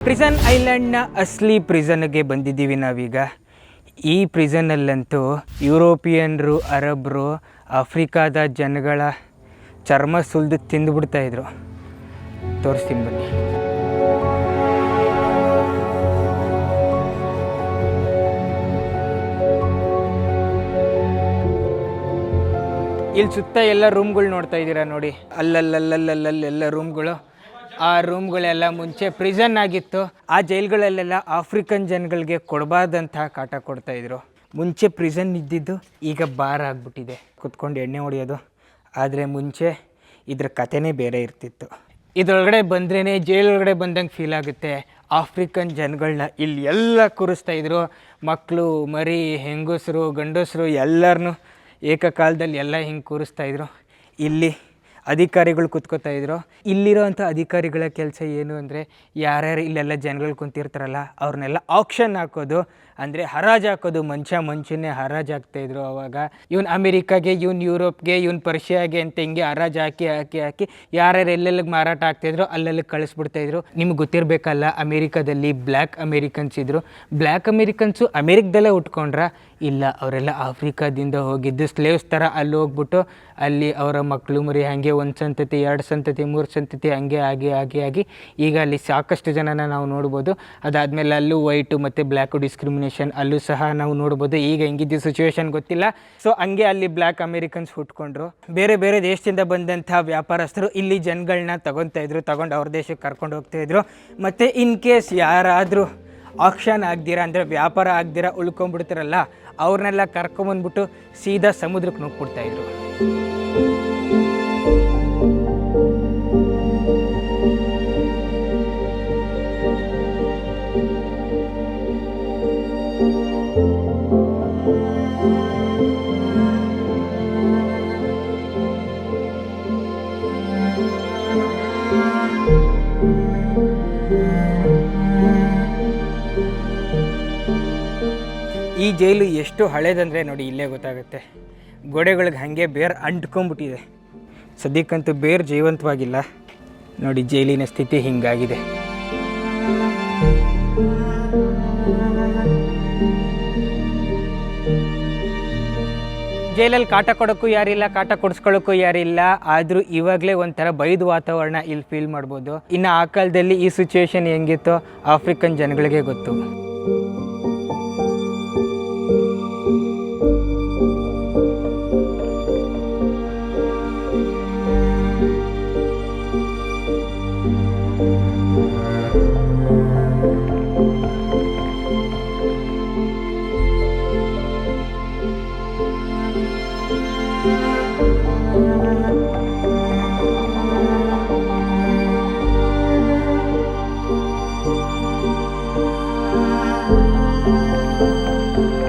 Prison ಐಲ್ಯಾಂಡ್ನ ಅಸ್ಲಿ ಪ್ರಿಸನ್ಗೆ ಬಂದಿದ್ದೀವಿ ನಾವೀಗ. ಈ ಪ್ರಿಸನ್ನಲ್ಲಂತೂ ಯುರೋಪಿಯನ್ರು, ಅರಬ್ರು, ಆಫ್ರಿಕಾದ ಜನಗಳ ಚರ್ಮ ಸುಲಿದು ತಿಂದುಬಿಡ್ತಾಯಿದ್ರು. ತೋರಿಸ್ತೀನಿ ಬನ್ನಿ. ಇಲ್ಲಿ ಸುತ್ತ ಎಲ್ಲ ರೂಮ್ಗಳು ನೋಡ್ತಾ ಇದ್ದೀರಾ ನೋಡಿ, ಅಲ್ಲಲ್ಲಲ್ಲಲ್ಲಲ್ಲೆಲ್ಲ ರೂಮ್ಗಳು. ಆ ರೂಮ್ಗಳೆಲ್ಲ ಮುಂಚೆ ಪ್ರಿಸನ್ ಆಗಿತ್ತು. ಆ ಜೈಲ್ಗಳಲ್ಲೆಲ್ಲ ಆಫ್ರಿಕನ್ ಜನಗಳಿಗೆ ಕೊಡಬಾರ್ದಂತಹ ಕಾಟ ಕೊಡ್ತಾಯಿದ್ರು. ಮುಂಚೆ ಪ್ರಿಸನ್ ಇದ್ದಿದ್ದು ಈಗ ಬಾರ್ ಆಗಿಬಿಟ್ಟಿದೆ, ಕುತ್ಕೊಂಡು ಎಣ್ಣೆ ಹೊಡೆಯೋದು. ಆದರೆ ಮುಂಚೆ ಇದ್ರ ಕಥೆನೇ ಬೇರೆ ಇರ್ತಿತ್ತು. ಇದರೊಳಗಡೆ ಬಂದ್ರೇ ಜೈಲೊಳಗಡೆ ಬಂದಂಗೆ ಫೀಲ್ ಆಗುತ್ತೆ. ಆಫ್ರಿಕನ್ ಜನಗಳನ್ನ ಇಲ್ಲಿ ಎಲ್ಲ ಕೂರಿಸ್ತಾಯಿದ್ರು. ಮಕ್ಕಳು, ಮರಿ, ಹೆಂಗಸರು, ಗಂಡಸರು ಎಲ್ಲರನ್ನೂ ಏಕಕಾಲದಲ್ಲಿ ಎಲ್ಲ ಹಿಂಗೆ ಕೂರಿಸ್ತಾಯಿದ್ರು. ಇಲ್ಲಿ ಅಧಿಕಾರಿಗಳು ಕೂತ್ಕೋತಾಯಿದ್ರು. ಇಲ್ಲಿರೋವಂಥ ಅಧಿಕಾರಿಗಳ ಕೆಲಸ ಏನು ಅಂದರೆ, ಯಾರ್ಯಾರು ಇಲ್ಲೆಲ್ಲ ಜನಗಳು ಕುಂತಿರ್ತಾರಲ್ಲ ಅವ್ರನ್ನೆಲ್ಲ ಆಕ್ಷನ್ ಹಾಕೋದು, ಅಂದರೆ ಹರಾಜು ಹಾಕೋದು. ಮಂಚನ್ನೇ ಹರಾಜು ಹಾಕ್ತಾಯಿದ್ರು ಅವಾಗ. ಇವ್ನು ಅಮೇರಿಕಾಗೆ, ಇವ್ನು ಯುರೋಪ್ಗೆ, ಇವ್ನು ಪರ್ಷಿಯಾಗೆ ಅಂತ ಹಿಂಗೆ ಹರಾಜು ಹಾಕಿ ಯಾರ್ಯಾರು ಎಲ್ಲೆಲ್ಲಿಗೆ ಮಾರಾಟ ಆಗ್ತಾಯಿದ್ರು ಅಲ್ಲೆಲ್ಲಿಗೆ ಕಳಿಸ್ಬಿಡ್ತಾಯಿದ್ರು. ನಿಮ್ಗೆ ಗೊತ್ತಿರಬೇಕಲ್ಲ, ಅಮೇರಿಕಾದಲ್ಲಿ ಬ್ಲ್ಯಾಕ್ ಅಮೇರಿಕನ್ಸ್ ಇದ್ದರು. ಬ್ಲ್ಯಾಕ್ ಅಮೇರಿಕನ್ಸು ಅಮೇರಿಕದಲ್ಲೇ ಉಟ್ಕೊಂಡ್ರ? ಇಲ್ಲ, ಅವರೆಲ್ಲ ಆಫ್ರಿಕಾದಿಂದ ಹೋಗಿದ್ದು ಸ್ಲೇವ್ಸ್ ಥರ ಅಲ್ಲಿ ಹೋಗ್ಬಿಟ್ಟು ಅಲ್ಲಿ ಅವರ ಮಕ್ಕಳು ಮರಿ ಹಾಗೆ ಒಂದು ಸಂತತಿ, 2 ಸಂತತಿ, 3 ಸಂತತಿ ಹಂಗೆ ಆಗಿ ಈಗ ಅಲ್ಲಿ ಸಾಕಷ್ಟು ಜನನ ನಾವು ನೋಡ್ಬೋದು. ಅದಾದಮೇಲೆ ಅಲ್ಲೂ ವೈಟು ಮತ್ತು ಬ್ಲ್ಯಾಕು ಡಿಸ್ಕ್ರಿಮಿನೇಷನ್ ಅಲ್ಲೂ ಸಹ ನಾವು ನೋಡ್ಬೋದು. ಈಗ ಹೆಂಗಿದ್ದು ಸಿಚುವೇಶನ್ ಗೊತ್ತಿಲ್ಲ. ಸೊ ಹಂಗೆ ಅಲ್ಲಿ ಬ್ಲ್ಯಾಕ್ ಅಮೇರಿಕನ್ಸ್ ಹುಟ್ಕೊಂಡ್ರು. ಬೇರೆ ಬೇರೆ ದೇಶದಿಂದ ಬಂದಂಥ ವ್ಯಾಪಾರಸ್ಥರು ಇಲ್ಲಿ ಜನಗಳನ್ನ ತಗೊಂಡು ಅವ್ರ ದೇಶಕ್ಕೆ ಕರ್ಕೊಂಡು ಹೋಗ್ತಾಯಿದ್ರು. ಮತ್ತು ಇನ್ ಕೇಸ್ ಯಾರಾದರೂ ಆಕ್ಷನ್ ಆಗ್ದಿರ, ಅಂದರೆ ವ್ಯಾಪಾರ ಆಗ್ದಿರ ಉಳ್ಕೊಂಡ್ಬಿಡ್ತಾರಲ್ಲ, ಅವ್ರನ್ನೆಲ್ಲ ಕರ್ಕೊಂಬಂದ್ಬಿಟ್ಟು ಸೀದಾ ಸಮುದ್ರಕ್ಕೆ ನುಗ್ಬಿಡ್ತಾಯಿದ್ರು. ಈ ಜೈಲು ಎಷ್ಟು ಹಳೇದಂದರೆ ನೋಡಿ, ಇಲ್ಲೇ ಗೊತ್ತಾಗುತ್ತೆ. ಗೋಡೆಗಳಿಗೆ ಹಾಗೆ ಬೇರು ಅಂಟ್ಕೊಂಬಿಟ್ಟಿದೆ. ಸದ್ಯಕ್ಕಂತೂ ಬೇರು ಜೀವಂತವಾಗಿಲ್ಲ ನೋಡಿ. ಜೈಲಿನ ಸ್ಥಿತಿ ಹೀಗಾಗಿದೆ. ಜೈಲಲ್ಲಿ ಕಾಟ ಕೊಡೋಕ್ಕೂ ಯಾರಿಲ್ಲ, ಕಾಟ ಕೊಡಿಸ್ಕೊಳ್ಳೋಕ್ಕೂ ಯಾರಿಲ್ಲ. ಆದರೂ ಇವಾಗಲೇ ಒಂಥರ ಬೈದು ವಾತಾವರಣ ಇಲ್ಲಿ ಫೀಲ್ ಮಾಡ್ಬೋದು. ಇನ್ನು ಆ ಕಾಲದಲ್ಲಿ ಈ ಸಿಚುವೇಶನ್ ಹೆಂಗಿತ್ತೋ ಆಫ್ರಿಕನ್ ಜನಗಳಿಗೆ ಗೊತ್ತು.